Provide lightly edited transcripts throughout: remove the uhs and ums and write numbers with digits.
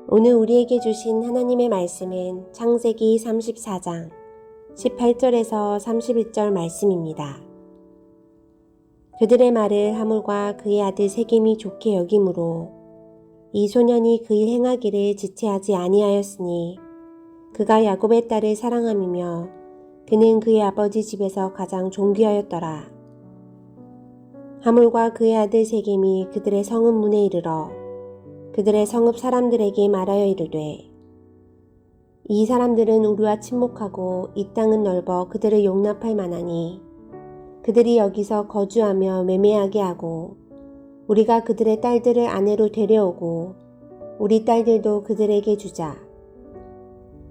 오늘 우리에게 주신 하나님의 말씀은 창세기 34장 18절에서 31절 말씀입니다. 그들의 말을 하물과 그의 아들 세겜이 좋게 여김으로 이 소년이 그 일 행하기를 지체하지 아니하였으니 그가 야곱의 딸을 사랑함이며 그는 그의 아버지 집에서 가장 존귀하였더라. 하물과 그의 아들 세겜이 그들의 성읍 문에 이르러 그들의 성읍 사람들에게 말하여 이르되 이 사람들은 우리와 친목하고 이 땅은 넓어 그들을 용납할 만하니 그들이 여기서 거주하며 매매하게 하고 우리가 그들의 딸들을 아내로 데려오고 우리 딸들도 그들에게 주자.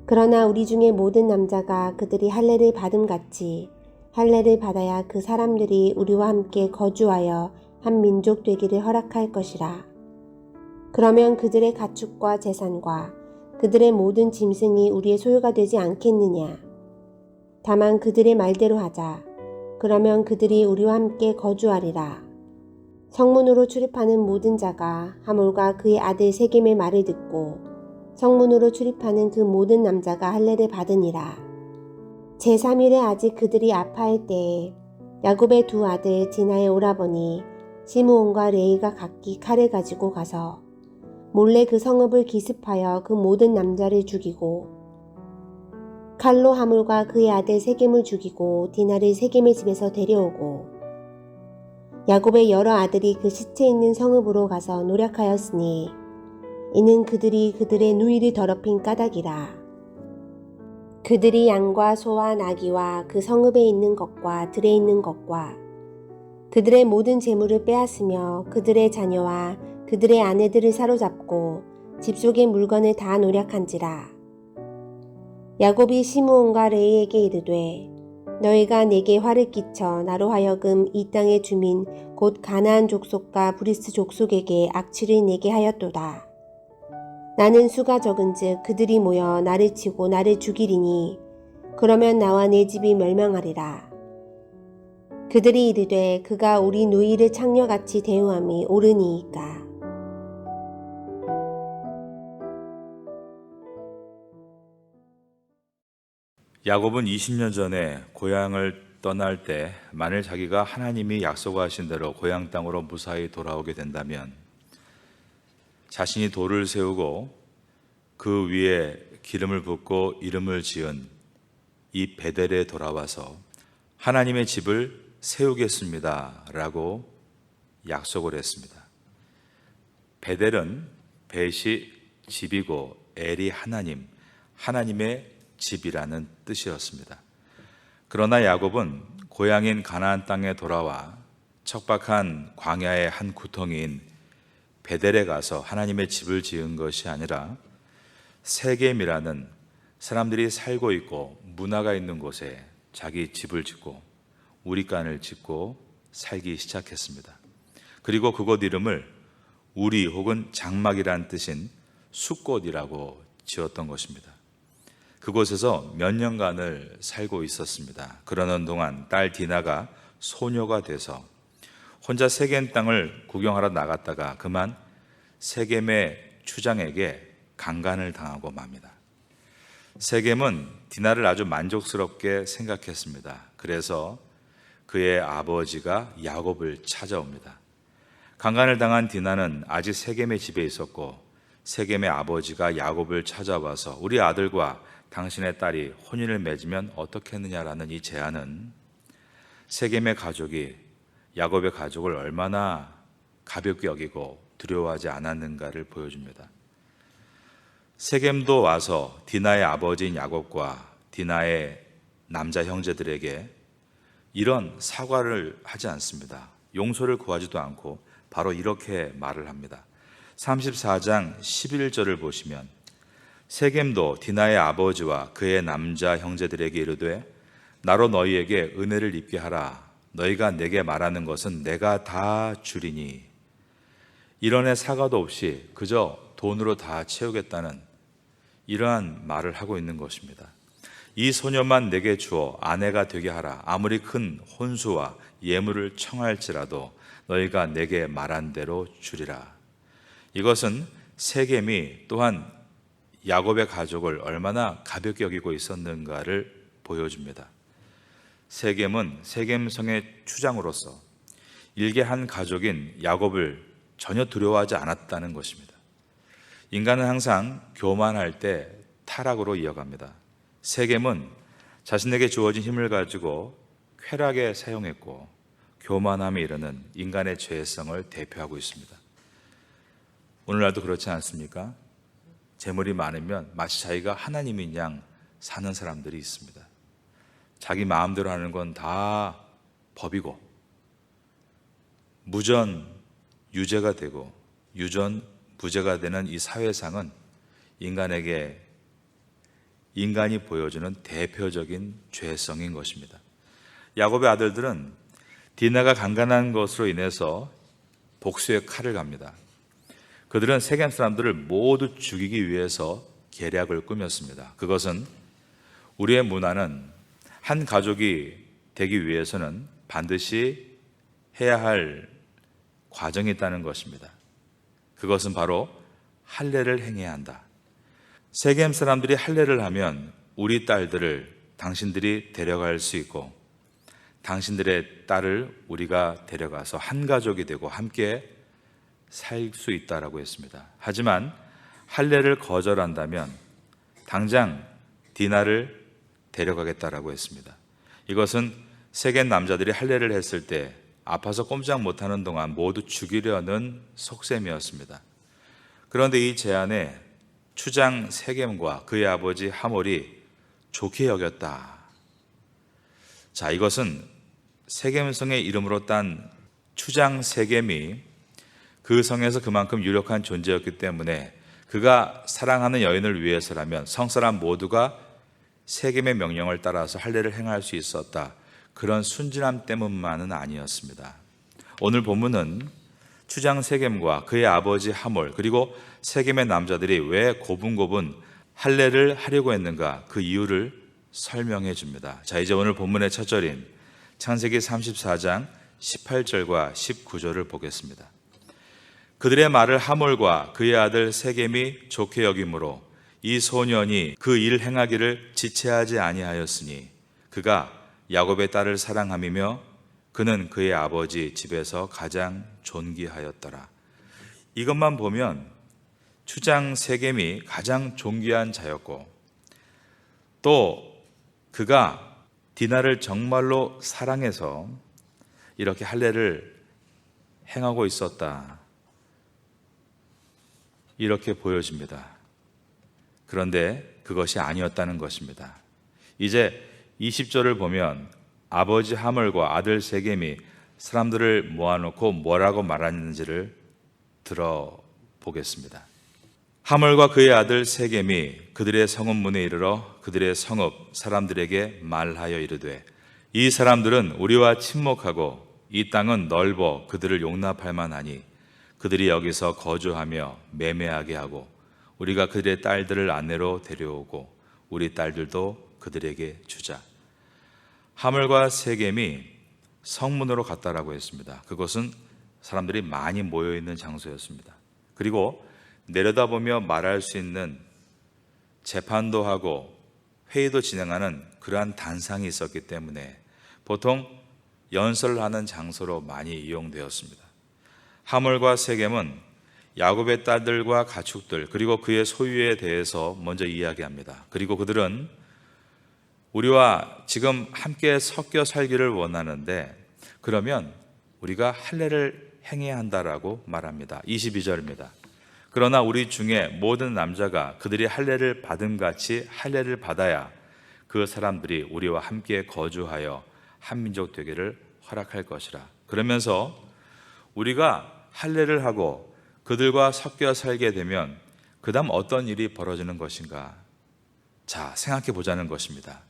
그러나 우리 중에 모든 남자가 그들이 할례를 받음같이 할례를 받아야 그 사람들이 우리와 함께 거주하여 한 민족 되기를 허락할 것이라. 그러면 그들의 가축과 재산과 그들의 모든 짐승이 우리의 소유가 되지 않겠느냐. 다만 그들의 말대로 하자. 그러면 그들이 우리와 함께 거주하리라. 성문으로 출입하는 모든 자가 하물과 그의 아들 세겜의 말을 듣고 성문으로 출입하는 그 모든 남자가 할례를 받으니라. 제3일에 아직 그들이 아파할 때에 야곱의 두 아들 디나의 오라버니 시므온과 레이가 각기 칼을 가지고 가서 몰래 그 성읍을 기습하여 그 모든 남자를 죽이고 칼로 하물과 그의 아들 세겜을 죽이고 디나를 세겜의 집에서 데려오고 야곱의 여러 아들이 그 시체 있는 성읍으로 가서 노략하였으니 이는 그들이 그들의 누이를 더럽힌 까닭이라. 그들이 양과 소와 나귀와 그 성읍에 있는 것과 들에 있는 것과 그들의 모든 재물을 빼앗으며 그들의 자녀와 그들의 아내들을 사로잡고 집 속의 물건을 다 노략한지라. 야곱이 시므온과 레이에게 이르되 너희가 내게 화를 끼쳐 나로 하여금 이 땅의 주민 곧 가나안 족속과 브리스 족속에게 악취를 내게 하였도다. 나는 수가 적은즉 그들이 모여 나를 치고 나를 죽이리니 그러면 나와 내 집이 멸망하리라. 그들이 이르되 그가 우리 누이를 창녀같이 대우함이 옳으니이까. 야곱은 20년 전에 고향을 떠날 때 만일 자기가 하나님이 약속하신 대로 고향 땅으로 무사히 돌아오게 된다면 자신이 돌을 세우고 그 위에 기름을 붓고 이름을 지은 이 베델에 돌아와서 하나님의 집을 세우겠습니다 라고 약속을 했습니다. 베델은 벳이 집이고 엘이 하나님, 하나님의 집이라는 뜻이었습니다. 그러나 야곱은 고향인 가나안 땅에 돌아와 척박한 광야의 한 구덩이인 베델에 가서 하나님의 집을 지은 것이 아니라 세겜이라는 사람들이 살고 있고 문화가 있는 곳에 자기 집을 짓고 우리간을 짓고 살기 시작했습니다. 그리고 그곳 이름을 우리 혹은 장막이란 뜻인 숫곳이라고 지었던 것입니다. 그곳에서 몇 년간을 살고 있었습니다. 그러는 동안 딸 디나가 소녀가 돼서 혼자 세겜 땅을 구경하러 나갔다가 그만 세겜의 추장에게 강간을 당하고 맙니다. 세겜은 디나를 아주 만족스럽게 생각했습니다. 그래서 그의 아버지가 야곱을 찾아옵니다. 강간을 당한 디나는 아직 세겜의 집에 있었고 세겜의 아버지가 야곱을 찾아와서 우리 아들과 당신의 딸이 혼인을 맺으면 어떻겠느냐라는 이 제안은 세겜의 가족이 야곱의 가족을 얼마나 가볍게 여기고 두려워하지 않았는가를 보여줍니다. 세겜도 와서 디나의 아버지인 야곱과 디나의 남자 형제들에게 이런 사과를 하지 않습니다. 용서를 구하지도 않고 바로 이렇게 말을 합니다. 34장 11절을 보시면 세겜도 디나의 아버지와 그의 남자 형제들에게 이르되 나로 너희에게 은혜를 입게 하라. 너희가 내게 말하는 것은 내가 다 주리니. 이런의 사과도 없이 그저 돈으로 다 채우겠다는 이러한 말을 하고 있는 것입니다. 이 소녀만 내게 주어 아내가 되게 하라. 아무리 큰 혼수와 예물을 청할지라도 너희가 내게 말한 대로 주리라. 이것은 세겜이 또한 야곱의 가족을 얼마나 가볍게 여기고 있었는가를 보여줍니다. 세겜은 세겜성의 추장으로서 일개 한 가족인 야곱을 전혀 두려워하지 않았다는 것입니다. 인간은 항상 교만할 때 타락으로 이어갑니다. 세겜은 자신에게 주어진 힘을 가지고 쾌락에 사용했고 교만함에 이르는 인간의 죄성을 대표하고 있습니다. 오늘날도 그렇지 않습니까? 재물이 많으면 마치 자기가 하나님인 양 사는 사람들이 있습니다. 자기 마음대로 하는 건 다 법이고 무전 유죄가 되고 유전 무죄가 되는 이 사회상은 인간에게 인간이 보여주는 대표적인 죄성인 것입니다. 야곱의 아들들은 디나가 강간한 것으로 인해서 복수의 칼을 갑니다. 그들은 세겜 사람들을 모두 죽이기 위해서 계략을 꾸몄습니다. 그것은 우리의 문화는 한 가족이 되기 위해서는 반드시 해야 할 과정이 있다는 것입니다. 그것은 바로 할례를 행해야 한다. 세겜 사람들이 할례를 하면 우리 딸들을 당신들이 데려갈 수 있고 당신들의 딸을 우리가 데려가서 한 가족이 되고 함께 살 수 있다라고 했습니다. 하지만 할례를 거절한다면 당장 디나를 데려가겠다라고 했습니다. 이것은 세겜 남자들이 할례를 했을 때 아파서 꼼짝 못하는 동안 모두 죽이려는 속셈이었습니다. 그런데 이 제안에 추장 세겜과 그의 아버지 하몰이 좋게 여겼다. 자, 이것은 세겜성의 이름으로 딴 추장 세겜이 그 성에서 그만큼 유력한 존재였기 때문에 그가 사랑하는 여인을 위해서라면 성사람 모두가 세겜의 명령을 따라서 할례를 행할 수 있었다. 그런 순진함 때문만은 아니었습니다. 오늘 본문은 추장 세겜과 그의 아버지 하몰 그리고 세겜의 남자들이 왜 고분고분 할례를 하려고 했는가 그 이유를 설명해 줍니다. 자, 이제 오늘 본문의 첫 절인 창세기 34장 18절과 19절을 보겠습니다. 그들의 말을 하몰과 그의 아들 세겜이 좋게 여김으로 이 소년이 그 일 행하기를 지체하지 아니하였으니 그가 야곱의 딸을 사랑함이며 그는 그의 아버지 집에서 가장 존귀하였더라. 이것만 보면 추장 세겜이 가장 존귀한 자였고 또 그가 디나를 정말로 사랑해서 이렇게 할례를 행하고 있었다. 이렇게 보여집니다. 그런데 그것이 아니었다는 것입니다. 이제 20절을 보면 아버지 하몰과 아들 세겜이 사람들을 모아놓고 뭐라고 말하는지를 들어보겠습니다. 하몰과 그의 아들 세겜이 그들의 성읍 문에 이르러 그들의 성읍 사람들에게 말하여 이르되 이 사람들은 우리와 친목하고 이 땅은 넓어 그들을 용납할 만하니 그들이 여기서 거주하며 매매하게 하고 우리가 그들의 딸들을 아내로 데려오고 우리 딸들도 그들에게 주자. 하몰과 세겜이 성문으로 갔다라고 했습니다. 그것은 사람들이 많이 모여있는 장소였습니다. 그리고 내려다보며 말할 수 있는 재판도 하고 회의도 진행하는 그러한 단상이 있었기 때문에 보통 연설을 하는 장소로 많이 이용되었습니다. 하몰과 세겜은 야곱의 딸들과 가축들 그리고 그의 소유에 대해서 먼저 이야기합니다. 그리고 그들은 우리와 지금 함께 섞여 살기를 원하는데 그러면 우리가 할례를 행해야 한다라고 말합니다. 22절입니다. 그러나 우리 중에 모든 남자가 그들이 할례를 받음같이 할례를 받아야 그 사람들이 우리와 함께 거주하여 한 민족 되기를 허락할 것이라. 그러면서 우리가 할례를 하고 그들과 섞여 살게 되면 그 다음 어떤 일이 벌어지는 것인가? 자, 생각해 보자는 것입니다.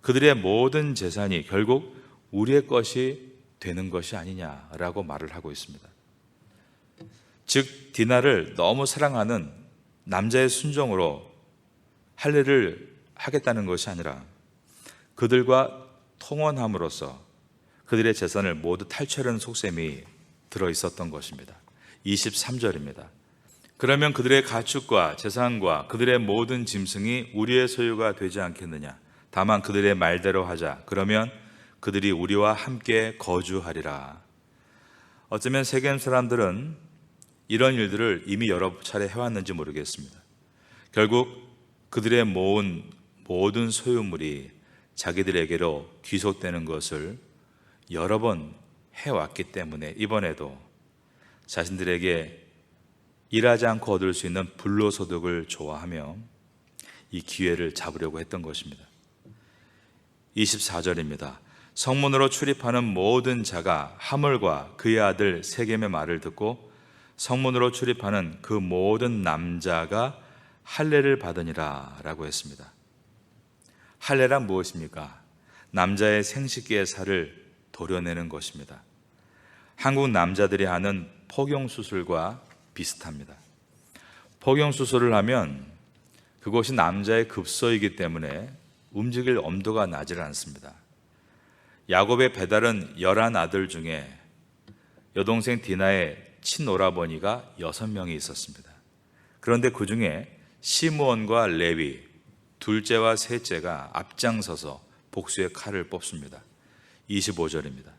그들의 모든 재산이 결국 우리의 것이 되는 것이 아니냐라고 말을 하고 있습니다. 즉 디나를 너무 사랑하는 남자의 순종으로 할례를 하겠다는 것이 아니라 그들과 통혼함으로써 그들의 재산을 모두 탈취하려는 속셈이 들어있었던 것입니다. 23절입니다. 그러면 그들의 가축과 재산과 그들의 모든 짐승이 우리의 소유가 되지 않겠느냐? 다만 그들의 말대로 하자. 그러면 그들이 우리와 함께 거주하리라. 어쩌면 세겜 사람들은 이런 일들을 이미 여러 차례 해왔는지 모르겠습니다. 결국 그들의 모은 모든 소유물이 자기들에게로 귀속되는 것을 여러 번 해왔기 때문에 이번에도 자신들에게 일하지 않고 얻을 수 있는 불로소득을 좋아하며 이 기회를 잡으려고 했던 것입니다. 24절입니다. 성문으로 출입하는 모든 자가 하물과 그의 아들 세겜의 말을 듣고 성문으로 출입하는 그 모든 남자가 할례를 받으니라 라고 했습니다. 할례란 무엇입니까? 남자의 생식기의 살을 도려내는 것입니다. 한국 남자들이 하는 포경수술과 비슷합니다. 포경수술을 하면 그것이 남자의 급소이기 때문에 움직일 엄두가 나질 않습니다. 야곱의 배달은 11아들 중에 여동생 디나의 친오라버니가 6명이 있었습니다. 그런데 그 중에 시므온과 레위, 둘째와 셋째가 앞장서서 복수의 칼을 뽑습니다. 25절입니다.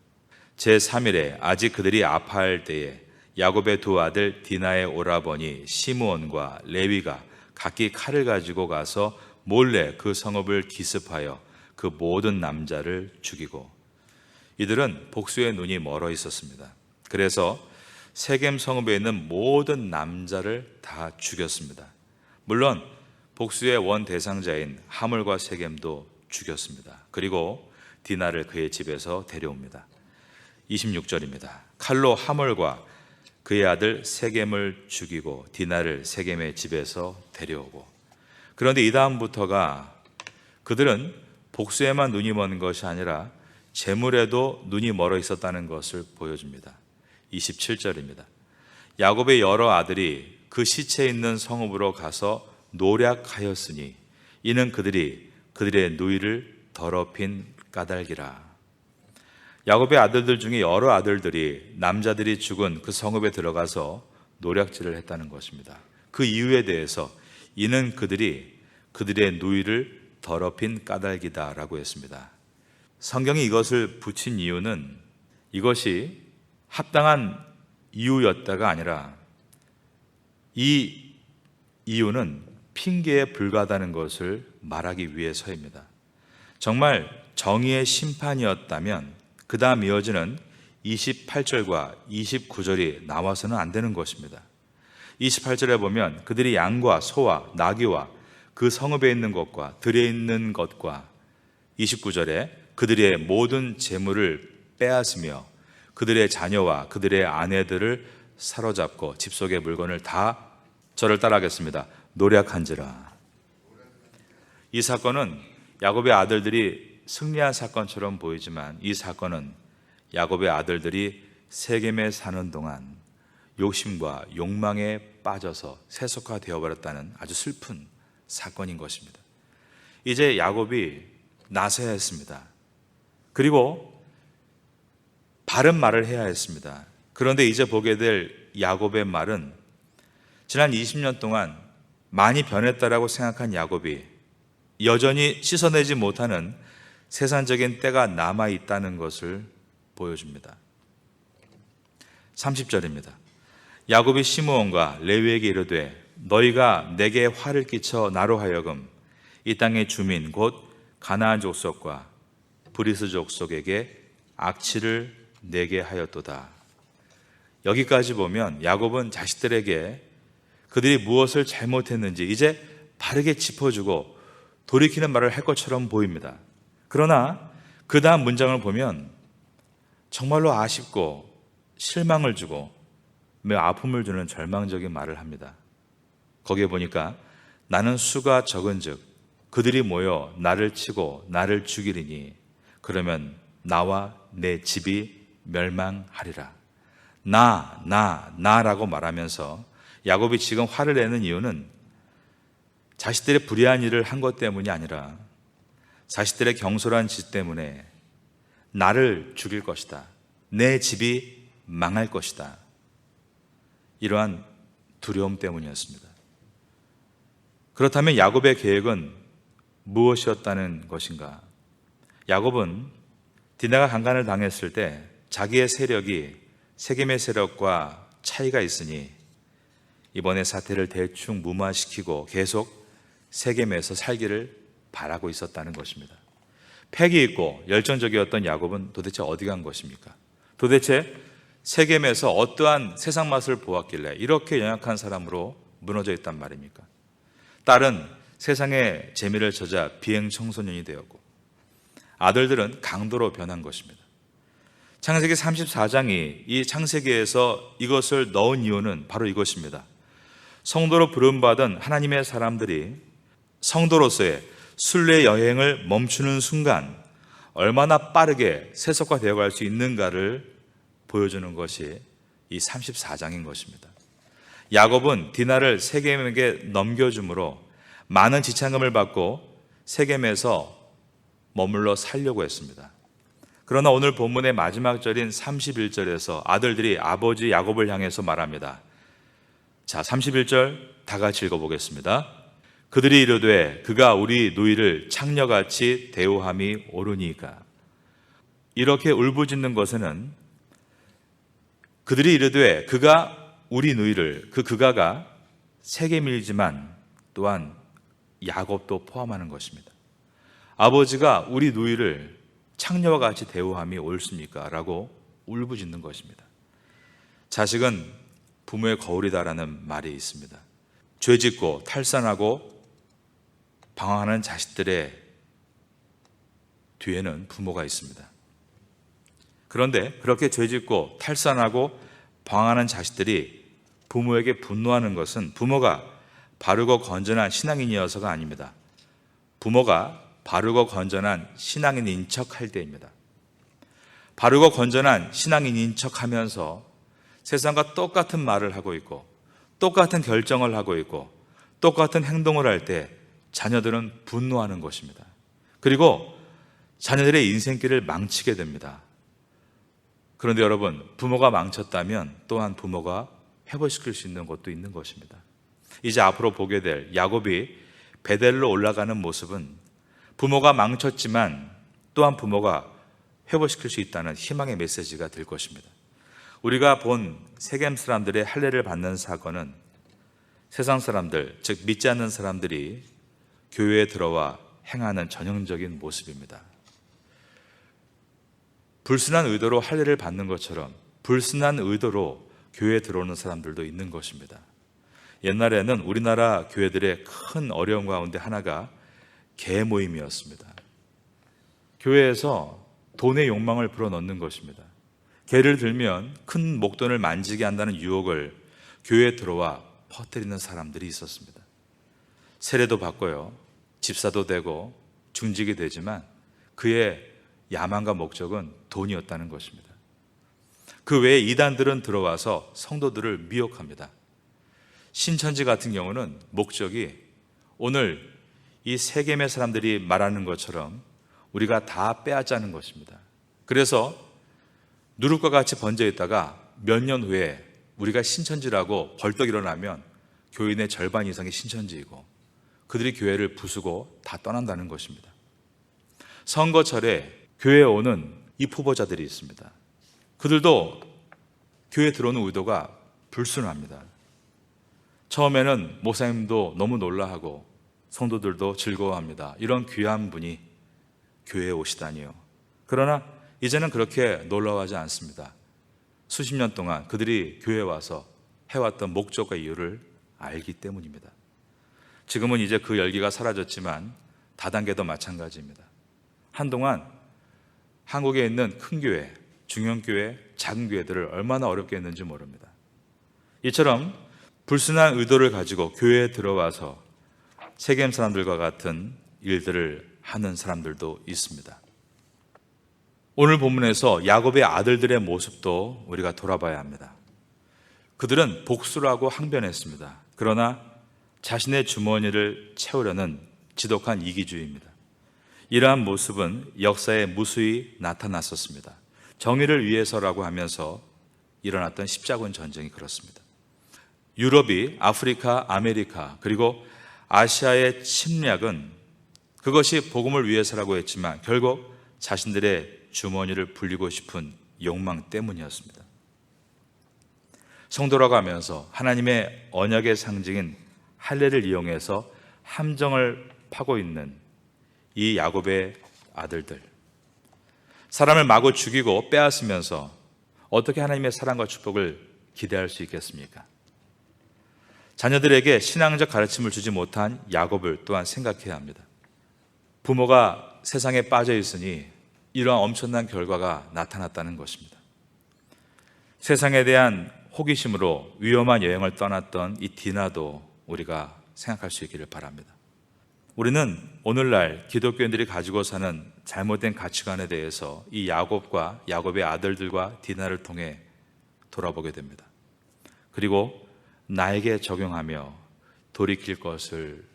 제3일에 아직 그들이 아파할 때에 야곱의 두 아들 디나의 오라버니 시므온과 레위가 각기 칼을 가지고 가서 몰래 그 성읍을 기습하여 그 모든 남자를 죽이고, 이들은 복수의 눈이 멀어 있었습니다. 그래서 세겜 성읍에 있는 모든 남자를 다 죽였습니다. 물론 복수의 원 대상자인 하물과 세겜도 죽였습니다. 그리고 디나를 그의 집에서 데려옵니다. 26절입니다. 칼로 하물과 그의 아들 세겜을 죽이고 디나를 세겜의 집에서 데려오고. 그런데 이 다음부터가 그들은 복수에만 눈이 먼 것이 아니라 재물에도 눈이 멀어 있었다는 것을 보여줍니다. 27절입니다. 야곱의 여러 아들이 그 시체 있는 성읍으로 가서 노략하였으니 이는 그들이 그들의 누이를 더럽힌 까닭이라. 야곱의 아들들 중에 여러 아들들이 남자들이 죽은 그 성읍에 들어가서 노략질을 했다는 것입니다. 그 이유에 대해서 이는 그들이 그들의 누이를 더럽힌 까닭이다라고 했습니다. 성경이 이것을 붙인 이유는 이것이 합당한 이유였다가 아니라 이 이유는 핑계에 불과하다는 것을 말하기 위해서입니다. 정말 정의의 심판이었다면 그 다음 이어지는 28절과 29절이 나와서는 안 되는 것입니다. 28절에 보면 그들이 양과 소와 나귀와 그 성읍에 있는 것과 들에 있는 것과 29절에 그들의 모든 재물을 빼앗으며 그들의 자녀와 그들의 아내들을 사로잡고 집 속의 물건을 다, 저를 따라하겠습니다, 노략한지라. 이 사건은 야곱의 아들들이 승리한 사건처럼 보이지만 이 사건은 야곱의 아들들이 세겜에 사는 동안 욕심과 욕망에 빠져서 세속화되어 버렸다는 아주 슬픈 사건인 것입니다. 이제 야곱이 나서야 했습니다. 그리고 바른 말을 해야 했습니다. 그런데 이제 보게 될 야곱의 말은 지난 20년 동안 많이 변했다라고 생각한 야곱이 여전히 씻어내지 못하는 세상적인 때가 남아있다는 것을 보여줍니다. 30절입니다. 야곱이 시므온과 레위에게 이르되 너희가 내게 화를 끼쳐 나로 하여금 이 땅의 주민 곧 가나안 족속과 브리스 족속에게 악취를 내게 하였도다. 여기까지 보면 야곱은 자식들에게 그들이 무엇을 잘못했는지 이제 바르게 짚어주고 돌이키는 말을 할 것처럼 보입니다. 그러나 그 다음 문장을 보면 정말로 아쉽고 실망을 주고 매우 아픔을 주는 절망적인 말을 합니다. 거기에 보니까 나는 수가 적은즉 그들이 모여 나를 치고 나를 죽이리니 그러면 나와 내 집이 멸망하리라. 나라고 말하면서 야곱이 지금 화를 내는 이유는 자식들의 불의한 일을 한 것 때문이 아니라 자식들의 경솔한 짓 때문에 나를 죽일 것이다. 내 집이 망할 것이다. 이러한 두려움 때문이었습니다. 그렇다면 야곱의 계획은 무엇이었다는 것인가? 야곱은 디나가 강간을 당했을 때 자기의 세력이 세겜의 세력과 차이가 있으니 이번에 사태를 대충 무마시키고 계속 세겜에서 살기를 바라고 있었다는 것입니다. 패기 있고 열정적이었던 야곱은 도대체 어디 간 것입니까? 도대체 세겜에서 어떠한 세상 맛을 보았길래 이렇게 연약한 사람으로 무너져 있단 말입니까? 딸은 세상의 재미를 찾아 비행 청소년이 되었고 아들들은 강도로 변한 것입니다. 창세기 34장이 이 창세기에서 이것을 넣은 이유는 바로 이것입니다. 성도로 부름받은 하나님의 사람들이 성도로서의 순례 여행을 멈추는 순간 얼마나 빠르게 세속화되어 갈 수 있는가를 보여주는 것이 이 34장인 것입니다. 야곱은 디나를 세겜에게 넘겨줌으로 많은 지참금을 받고 세겜에서 머물러 살려고 했습니다. 그러나 오늘 본문의 마지막 절인 31절에서 아들들이 아버지 야곱을 향해서 말합니다. 자, 31절 다 같이 읽어보겠습니다. 그들이 이르되 그가 우리 누이를 창녀같이 대우함이 옳으니까. 이렇게 울부짖는 것에는 그들이 이르되 그가 우리 누이를, 그가가 세겜이지만 또한 야곱도 포함하는 것입니다. 아버지가 우리 누이를 창녀와 같이 대우함이 옳습니까? 라고 울부짖는 것입니다. 자식은 부모의 거울이다라는 말이 있습니다. 죄짓고 탈선하고 방황하는 자식들의 뒤에는 부모가 있습니다. 그런데 그렇게 죄짓고 탈선하고 방황하는 자식들이 부모에게 분노하는 것은 부모가 바르고 건전한 신앙인이어서가 아닙니다. 부모가 바르고 건전한 신앙인인 척할 때입니다. 바르고 건전한 신앙인인 척하면서 세상과 똑같은 말을 하고 있고 똑같은 결정을 하고 있고 똑같은 행동을 할 때 자녀들은 분노하는 것입니다. 그리고 자녀들의 인생길을 망치게 됩니다. 그런데 여러분, 부모가 망쳤다면 또한 부모가 회복시킬 수 있는 것도 있는 것입니다. 이제 앞으로 보게 될 야곱이 베델로 올라가는 모습은 부모가 망쳤지만 또한 부모가 회복시킬 수 있다는 희망의 메시지가 될 것입니다. 우리가 본 세겜 사람들의 할례를 받는 사건은 세상 사람들, 즉 믿지 않는 사람들이 교회에 들어와 행하는 전형적인 모습입니다. 불순한 의도로 할례를 받는 것처럼 불순한 의도로 교회에 들어오는 사람들도 있는 것입니다. 옛날에는 우리나라 교회들의 큰 어려움 가운데 하나가 개 모임이었습니다. 교회에서 돈의 욕망을 불어넣는 것입니다. 개를 들면 큰 목돈을 만지게 한다는 유혹을 교회에 들어와 퍼뜨리는 사람들이 있었습니다. 세례도 받고요, 집사도 되고 중직이 되지만 그의 야망과 목적은 돈이었다는 것입니다. 그 외에 이단들은 들어와서 성도들을 미혹합니다. 신천지 같은 경우는 목적이 오늘 이 세겜의 사람들이 말하는 것처럼 우리가 다 빼앗자는 것입니다. 그래서 누룩과 같이 번져 있다가 몇 년 후에 우리가 신천지라고 벌떡 일어나면 교인의 절반 이상이 신천지이고 그들이 교회를 부수고 다 떠난다는 것입니다. 선거철에 교회에 오는 입 후보자들이 있습니다. 그들도 교회에 들어오는 의도가 불순합니다. 처음에는 목사님도 너무 놀라하고 성도들도 즐거워합니다. 이런 귀한 분이 교회에 오시다니요. 그러나 이제는 그렇게 놀라워하지 않습니다. 수십 년 동안 그들이 교회에 와서 해왔던 목적과 이유를 알기 때문입니다. 지금은 이제 그 열기가 사라졌지만 다단계도 마찬가지입니다. 한동안 한국에 있는 큰 교회, 중형교회, 작은 교회들을 얼마나 어렵게 했는지 모릅니다. 이처럼 불순한 의도를 가지고 교회에 들어와서 세겜 사람들과 같은 일들을 하는 사람들도 있습니다. 오늘 본문에서 야곱의 아들들의 모습도 우리가 돌아봐야 합니다. 그들은 복수를 하고 항변했습니다. 그러나 자신의 주머니를 채우려는 지독한 이기주의입니다. 이러한 모습은 역사에 무수히 나타났었습니다. 정의를 위해서라고 하면서 일어났던 십자군 전쟁이 그렇습니다. 유럽이 아프리카, 아메리카 그리고 아시아의 침략은 그것이 복음을 위해서라고 했지만 결국 자신들의 주머니를 불리고 싶은 욕망 때문이었습니다. 성도라고 하면서 하나님의 언약의 상징인 할례를 이용해서 함정을 파고 있는 이 야곱의 아들들, 사람을 마구 죽이고 빼앗으면서 어떻게 하나님의 사랑과 축복을 기대할 수 있겠습니까? 자녀들에게 신앙적 가르침을 주지 못한 야곱을 또한 생각해야 합니다. 부모가 세상에 빠져 있으니 이러한 엄청난 결과가 나타났다는 것입니다. 세상에 대한 호기심으로 위험한 여행을 떠났던 이 디나도 우리가 생각할 수 있기를 바랍니다. 우리는 오늘날 기독교인들이 가지고 사는 잘못된 가치관에 대해서 이 야곱과 야곱의 아들들과 디나를 통해 돌아보게 됩니다. 그리고 나에게 적용하며 돌이킬 것을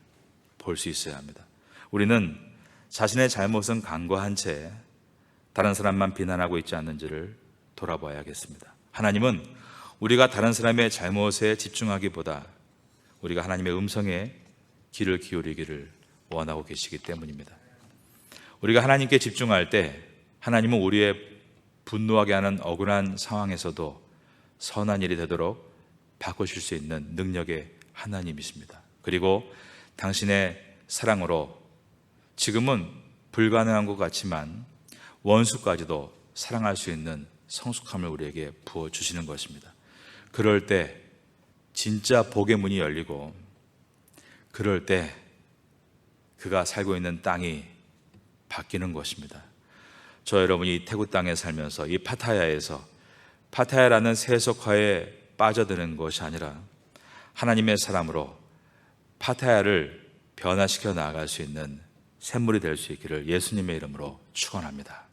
볼 수 있어야 합니다. 우리는 자신의 잘못은 간과한 채 다른 사람만 비난하고 있지 않는지를 돌아봐야겠습니다. 하나님은 우리가 다른 사람의 잘못에 집중하기보다 우리가 하나님의 음성에 귀를 기울이기를 원하고 계시기 때문입니다. 우리가 하나님께 집중할 때 하나님은 우리의 분노하게 하는 억울한 상황에서도 선한 일이 되도록 바꾸실 수 있는 능력의 하나님이십니다. 그리고 당신의 사랑으로 지금은 불가능한 것 같지만 원수까지도 사랑할 수 있는 성숙함을 우리에게 부어주시는 것입니다. 그럴 때 진짜 복의 문이 열리고 그럴 때 그가 살고 있는 땅이 바뀌는 것입니다. 저 여러분이 태국 땅에 살면서 이 파타야에서 파타야라는 세속화에 빠져드는 것이 아니라 하나님의 사람으로 파타야를 변화시켜 나아갈 수 있는 샘물이 될 수 있기를 예수님의 이름으로 축원합니다.